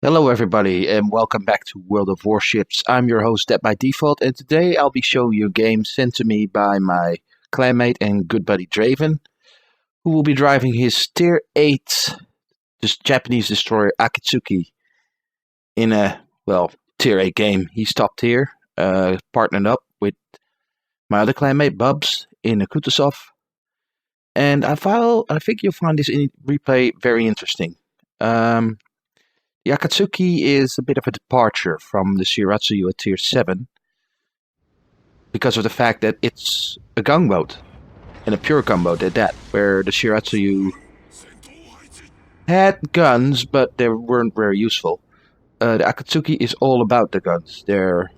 Hello, everybody, and welcome back to World of Warships. I'm your host, Dead by Default, and today I'll be showing you a game sent to me by my clanmate and good buddy Draven, who will be driving his Tier 8 Japanese destroyer Akizuki in a, Tier 8 game. He's top tier, partnered up with my other clanmate, Bubs, in a Kutuzov, and I think you'll find this replay very interesting. The Akatsuki is a bit of a departure from the Shiratsuyu at Tier 7 because of the fact that it's a gunboat, and a pure gunboat at that, where the Shiratsuyu had guns, but they weren't very useful. The Akatsuki is all about the guns. They're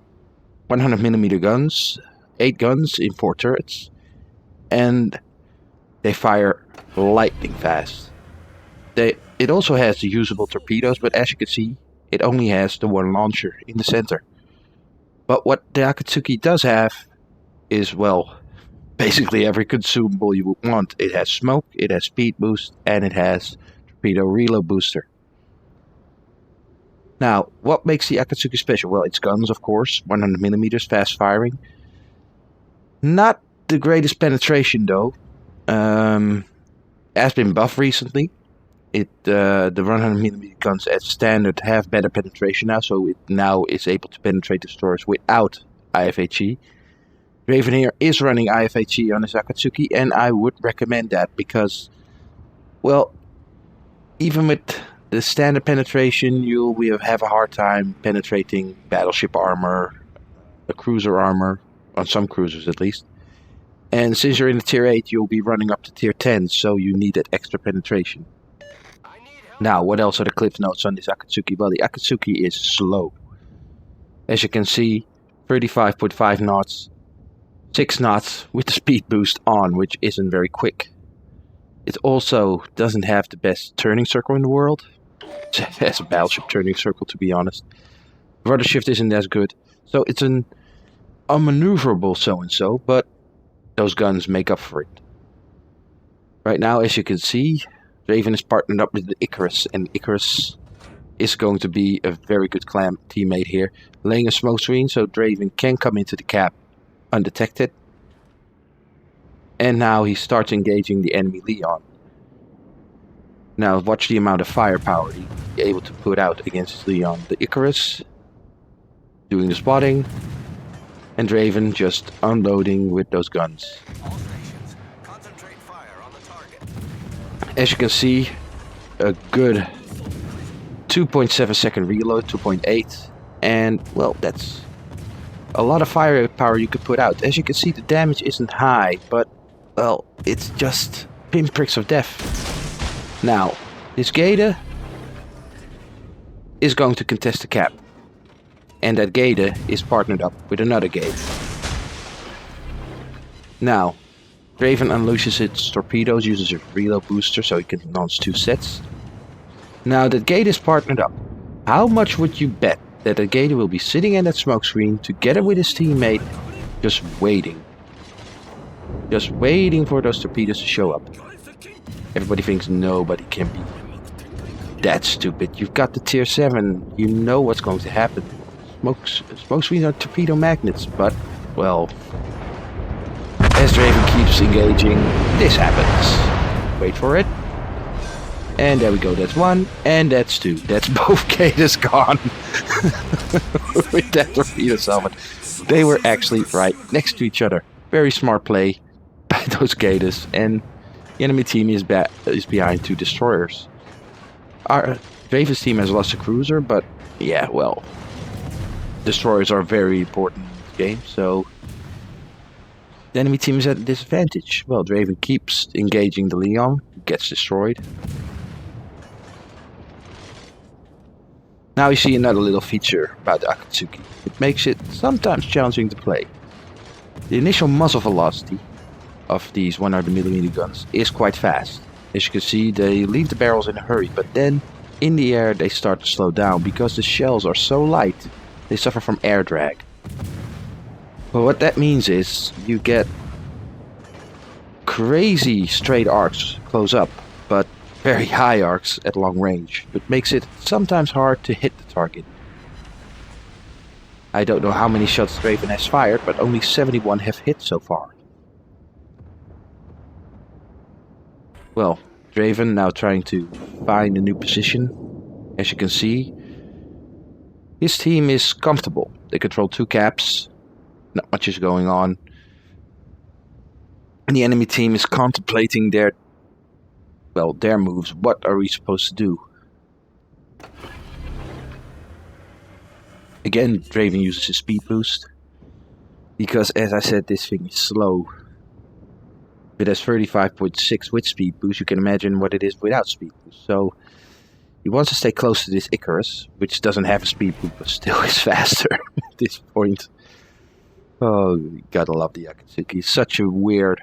100mm guns, 8 guns in 4 turrets, and they fire lightning fast. It also has the usable torpedoes, but as you can see, it only has the one launcher in the center. But what the Akatsuki does have is, basically every consumable you would want. It has smoke, it has speed boost, and it has torpedo reload booster. Now, what makes the Akatsuki special? Well, it's guns, of course, 100mm, fast firing. Not the greatest penetration, though. Has been buffed recently. The 100mm guns at standard have better penetration now, so it now is able to penetrate destroyers without IFHE. Draven here is running IFHE on his Akatsuki, and I would recommend that because, even with the standard penetration, you will have a hard time penetrating battleship armor, a cruiser armor, on some cruisers at least. And since you're in the tier 8, you'll be running up to tier 10, so you need that extra penetration. Now, what else are the cliff notes on this Akatsuki? Well, the Akatsuki is slow. As you can see, 35.5 knots, 6 knots with the speed boost on, which isn't very quick. It also doesn't have the best turning circle in the world. It has a battleship turning circle, to be honest. Rudder shift isn't as good, so it's an unmaneuverable so-and-so, but those guns make up for it. Right now, as you can see, Draven is partnered up with the Icarus, and Icarus is going to be a very good clan teammate here, laying a smoke screen so Draven can come into the cap undetected. And now he starts engaging the enemy Leon. Now watch the amount of firepower he's able to put out against Leon. The Icarus doing the spotting, and Draven just unloading with those guns. As you can see, a good 2.7 second reload, 2.8, and that's a lot of firepower you could put out. As you can see, the damage isn't high, but it's just pinpricks of death. Now, this Gator is going to contest the cap, and that Gator is partnered up with another Gator. Now, Draven unleashes its torpedoes, uses a reload booster so he can launch 2 sets. Now that Gator is partnered up, how much would you bet that the Gator will be sitting in that smoke screen together with his teammate, just waiting? Just waiting for those torpedoes to show up. Everybody thinks nobody can be that stupid. You've got the tier 7, you know what's going to happen. Smoke screens are torpedo magnets, but, as Draven keeps engaging, this happens. Wait for it. And there we go, that's 1, and that's 2. That's both Gators gone. With that torpedo salvage. They were actually right next to each other. Very smart play by those Gators, and the enemy team is behind 2 destroyers. Draven's team has lost a cruiser, but destroyers are very important in this game, so the enemy team is at a disadvantage. Well, Draven keeps engaging the Leon, who gets destroyed. Now you see another little feature about the Akatsuki. It makes it sometimes challenging to play. The initial muzzle velocity of these 100mm guns is quite fast. As you can see, they leave the barrels in a hurry, but then in the air they start to slow down because the shells are so light, they suffer from air drag. But what that means is you get crazy straight arcs close up, but very high arcs at long range, but makes it sometimes hard to hit the target. I don't know how many shots Draven has fired, but only 71 have hit so far. Well, Draven now trying to find a new position. As you can see, his team is comfortable. They control 2 caps, not much is going on. And the enemy team is contemplating their moves. What are we supposed to do? Again, Draven uses his speed boost. Because, as I said, this thing is slow. It has 35.6 with speed boost. You can imagine what it is without speed boost. So, he wants to stay close to this Icarus, which doesn't have a speed boost, but still is faster at this point. Oh, you gotta love the Akizuki. Such a weird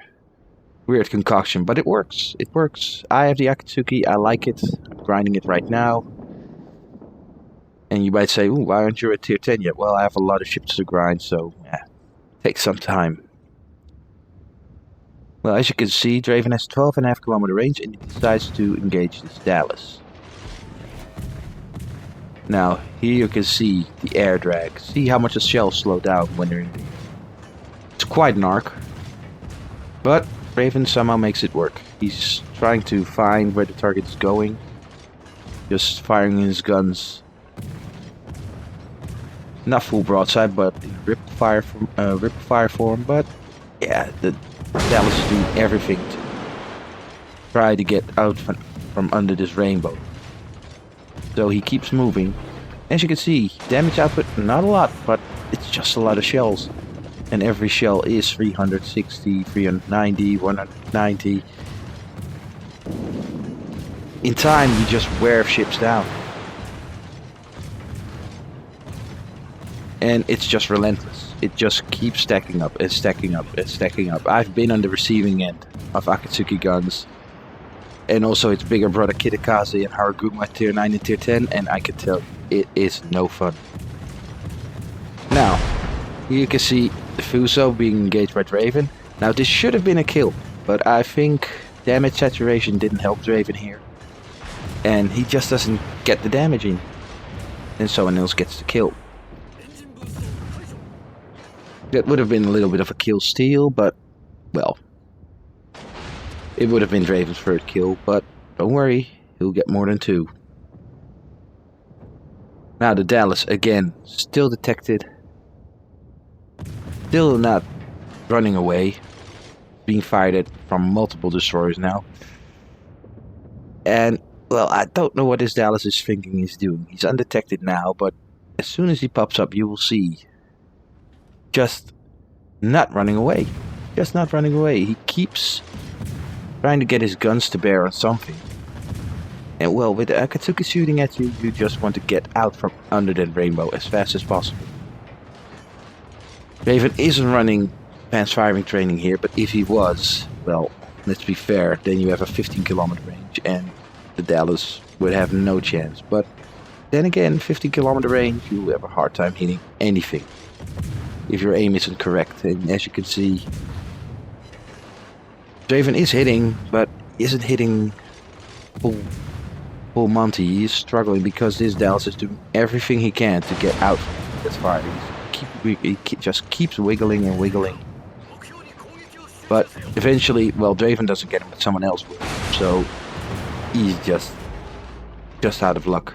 concoction, but it works. It works. I have the Akizuki. I like it. I'm grinding it right now. And you might say, ooh, why aren't you at tier 10 yet? Well, I have a lot of ships to grind, so yeah, takes some time. Well, as you can see, Draven has 12.5 kilometer range and he decides to engage this Dallas. Now, here you can see the air drag. See how much the shells slow down when they're in the air. It's quite an arc, but Draven somehow makes it work. He's trying to find where the target is going, just firing his guns. Not full broadside, but in ripple fire form. But yeah, the Dallas is doing everything to try to get out from under this rainbow. So he keeps moving. As you can see, damage output not a lot, but it's just a lot of shells. And every shell is 360, 390, 190. In time, you just wear ships down. And it's just relentless. It just keeps stacking up and stacking up and stacking up. I've been on the receiving end of Akizuki guns. And also its bigger brother Kitakaze and Haraguma tier 9 and tier 10. And I can tell it is no fun. Now, here you can see the Fuso being engaged by Draven. Now this should have been a kill. But I think damage saturation didn't help Draven here. And he just doesn't get the damage in. And someone else gets the kill. That would have been a little bit of a kill steal, but, well, it would have been Draven's first kill, but don't worry, he'll get more than 2. Now the Dallas, again, still detected, still not running away, being fired at from multiple destroyers now. And, well, I don't know what this Dallas is thinking he's doing. He's undetected now, but as soon as he pops up, you will see. Just not running away. Just not running away. He keeps trying to get his guns to bear on something. And well, with the Akizuki shooting at you, you just want to get out from under that rainbow as fast as possible. Draven isn't running advanced firing training here, but if he was, well, let's be fair, then you have a 15 kilometer range and the Dallas would have no chance. But then again, 15 kilometer range, you will have a hard time hitting anything if your aim isn't correct. And as you can see, Draven is hitting, but isn't hitting full Monty. He is struggling because this Dallas is doing everything he can to get out from that fire. He just keeps wiggling and wiggling. But eventually, well, Draven doesn't get him, but someone else will. So he's just out of luck.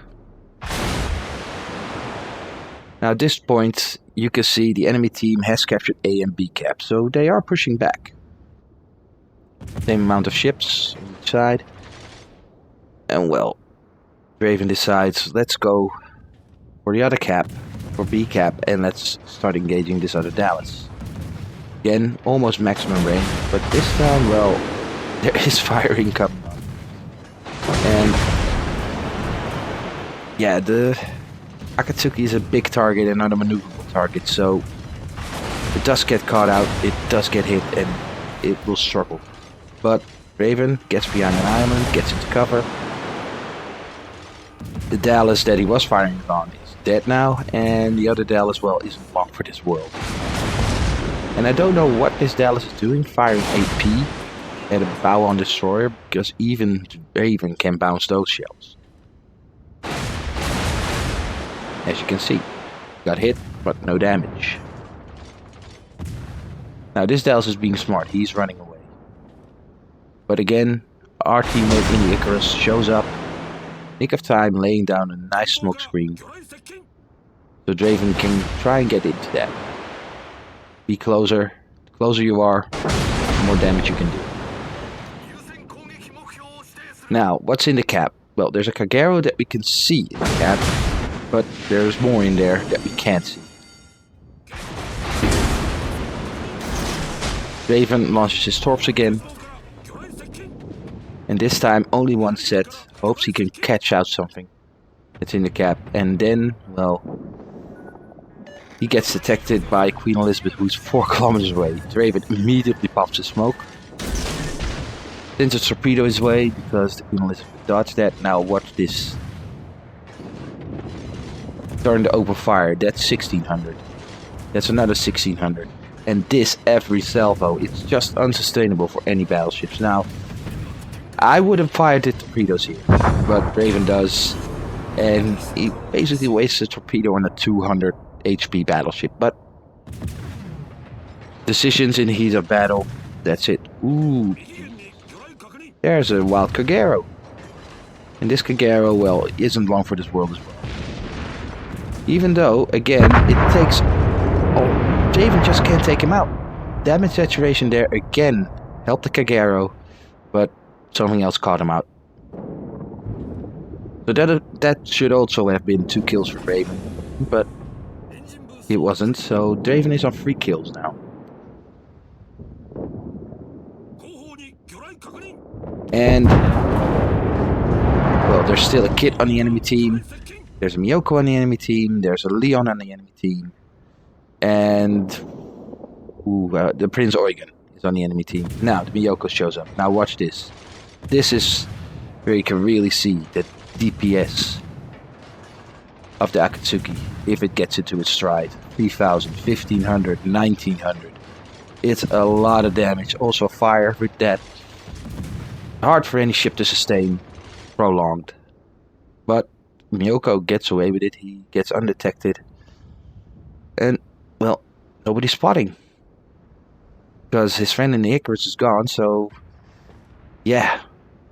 Now at this point, you can see the enemy team has captured A and B cap, so they are pushing back. Same amount of ships on each side. And well, Draven decides, let's go for the other cap, for B cap, and let's start engaging this other Dallas. Again, almost maximum range, but this time, well, there is firing coming on. And yeah, the Akizuki is a big target and not a maneuverable target, so it does get caught out, it does get hit, and it will struggle. But Draven gets behind an island, gets into cover. The Dallas that he was firing on is dead now, and the other Dallas, well, isn't long for this world. And I don't know what this Dallas is doing, firing AP. at a bow on destroyer, because even Draven can bounce those shells. As you can see, got hit, but no damage. Now this Dallas is being smart, he's running away. But again, our teammate in the Icarus shows up, nick of time, laying down a nice smoke screen. So Draven can try and get into that. Be closer, the closer you are, the more damage you can do. Now, what's in the cap? Well, there's a Kagero that we can see in the cap, but there's more in there that we can't see. Draven launches his torps again, and this time only one set, hopes he can catch out something that's in the cap, and then, well, he gets detected by Queen Elizabeth, who's 4 kilometers away. Draven immediately pops a smoke, sends a torpedo his way because the Queen Elizabeth dodged that. Now watch this. Turn to open fire, that's 1600. That's another 1600. And this every salvo, it's just unsustainable for any battleships. Now, I would have fired the torpedoes here, but Draven does, and he basically wastes a torpedo on a 200 HP battleship. But decisions in the heat of battle, that's it. Ooh, there's a wild Kagero. And this Kagero, well, isn't long for this world as well. Even though, again, it takes... Oh, Draven just can't take him out. Damage saturation there again helped the Kagero, but something else caught him out. So that should also have been 2 kills for Draven, but it wasn't, so Draven is on 3 kills now. And, well, there's still a Kit on the enemy team, there's a Miyoko on the enemy team, there's a Leon on the enemy team, and the Prince Eugen is on the enemy team. Now the Miyoko shows up. Now watch this. This is where you can really see the DPS of the Akatsuki if it gets into its stride. 3000, 1500, 1900. It's a lot of damage. Also fire with that. Hard for any ship to sustain prolonged. But Miyoko gets away with it. He gets undetected. And, well, nobody's spotting. Because his friend in the Icarus is gone, so... yeah,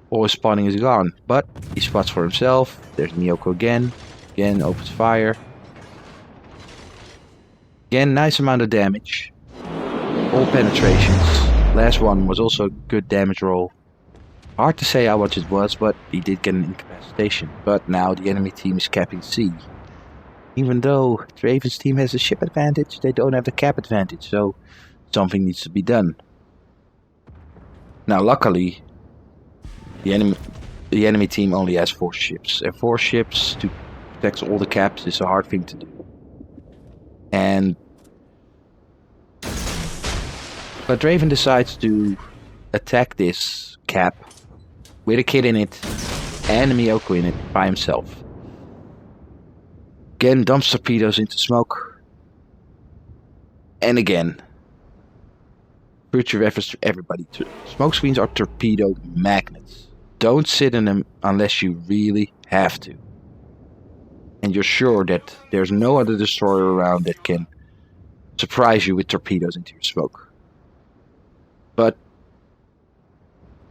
all his spotting is gone. But he spots for himself. There's Miyoko again. Again, opens fire. Again, nice amount of damage. All penetrations. Last one was also a good damage roll. Hard to say how much it was, but he did get an incapacitation. But now the enemy team is capping C. Even though Draven's team has a ship advantage, they don't have the cap advantage, so something needs to be done. Now luckily, the enemy team only has 4 ships. And 4 ships to protect all the caps is a hard thing to do. But Draven decides to attack this cap with a Kid in it and a Miyoko in it by himself. Again, dumps torpedoes into smoke. And again, future reference to everybody. Smoke screens are torpedo magnets. Don't sit in them unless you really have to. And you're sure that there's no other destroyer around that can surprise you with torpedoes into your smoke. But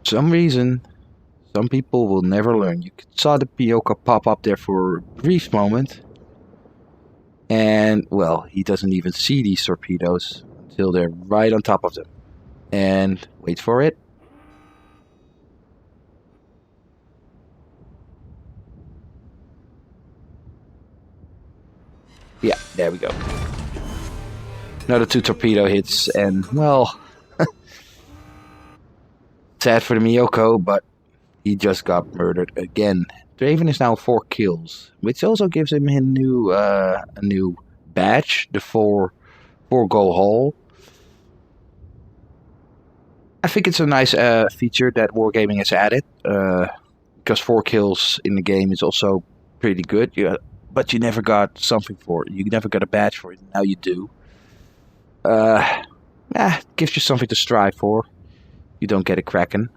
for some reason, some people will never learn. You saw the Miyoko pop up there for a brief moment. And, well, he doesn't even see these torpedoes until they're right on top of them. And, wait for it. Yeah, there we go. Another 2 torpedo hits, and, well, sad for the Miyoko, but he just got murdered again. Draven is now 4 kills, which also gives him a new badge, the 4 goal haul. I think it's a nice feature that Wargaming has added, because 4 kills in the game is also pretty good. But you never got something for it. You never got a badge for it. Now you do. Gives you something to strive for. you don't get a Kraken.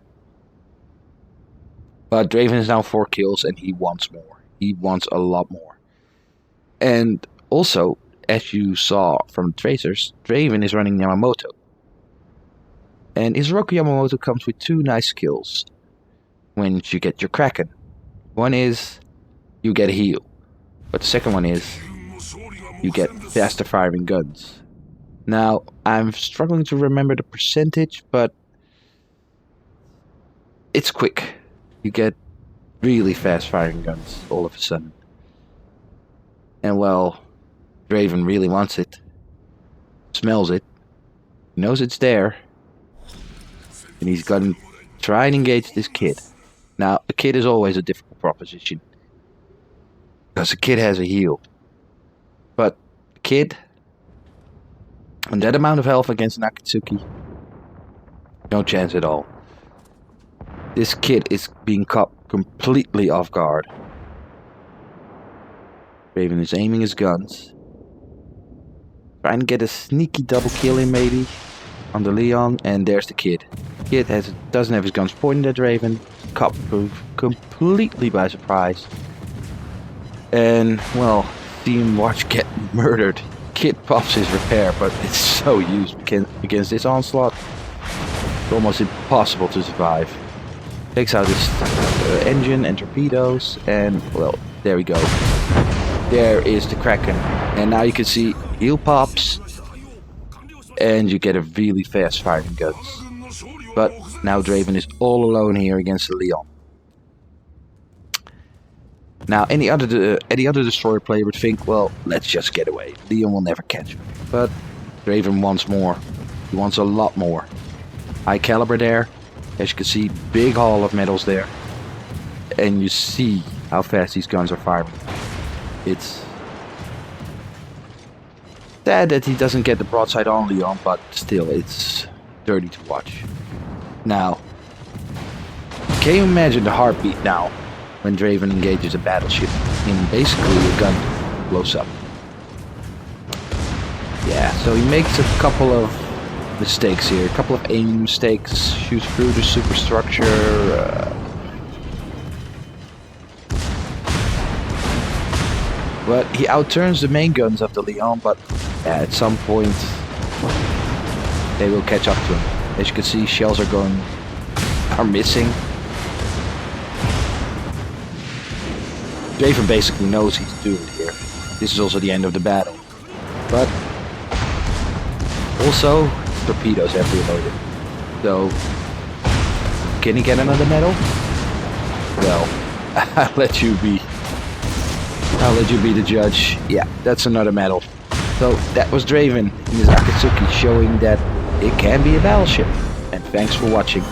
But Draven is now 4 kills and he wants more. He wants a lot more. And also, as you saw from the tracers, Draven is running Yamamoto. And his Roku Yamamoto comes with 2 nice skills when you get your Kraken. One is you get a heal. But the second one is you get faster firing guns. Now, I'm struggling to remember the percentage, but it's quick. You get really fast firing guns all of a sudden. And well, Draven really wants it. Smells it. Knows it's there. And he's gonna try and engage this kid. Now, a kid is always a difficult proposition. Because a kid has a heal. But a kid, on that amount of health against an Akizuki, no chance at all. This kid is being caught completely off guard. Raven is aiming his guns. Trying to get a sneaky double kill in maybe on the Leon, and there's the kid. Kid doesn't have his guns pointed at Raven. Caught completely by surprise. And well, Team Watch get murdered. Kid pops his repair, but it's so used against this onslaught. It's almost impossible to survive. Takes out his engine and torpedoes, and well, there we go. There is the Kraken. And now you can see heal pops, and you get a really fast firing guns. But now Draven is all alone here against the Leon. Now, any other destroyer player would think, well, let's just get away. Leon will never catch me. But Draven wants more. He wants a lot more. High caliber there. As you can see, big haul of medals there. And you see how fast these guns are firing. It's sad that he doesn't get the broadside on Leon, but still, it's dirty to watch. Now, can you imagine the heartbeat now when Draven engages a battleship in basically a gun blows up? Yeah, so he makes a couple of mistakes here, a couple of aiming mistakes, shoots through the superstructure. But he outturns the main guns of the Leon, but at some point they will catch up to him. As you can see, shells are missing. Draven basically knows he's doomed here. This is also the end of the battle. But also, torpedoes have reloaded. So, can he get another medal? Well, I'll let you be the judge. Yeah, that's another medal. So that was Draven in his Akizuki, showing that it can be a battleship. And thanks for watching.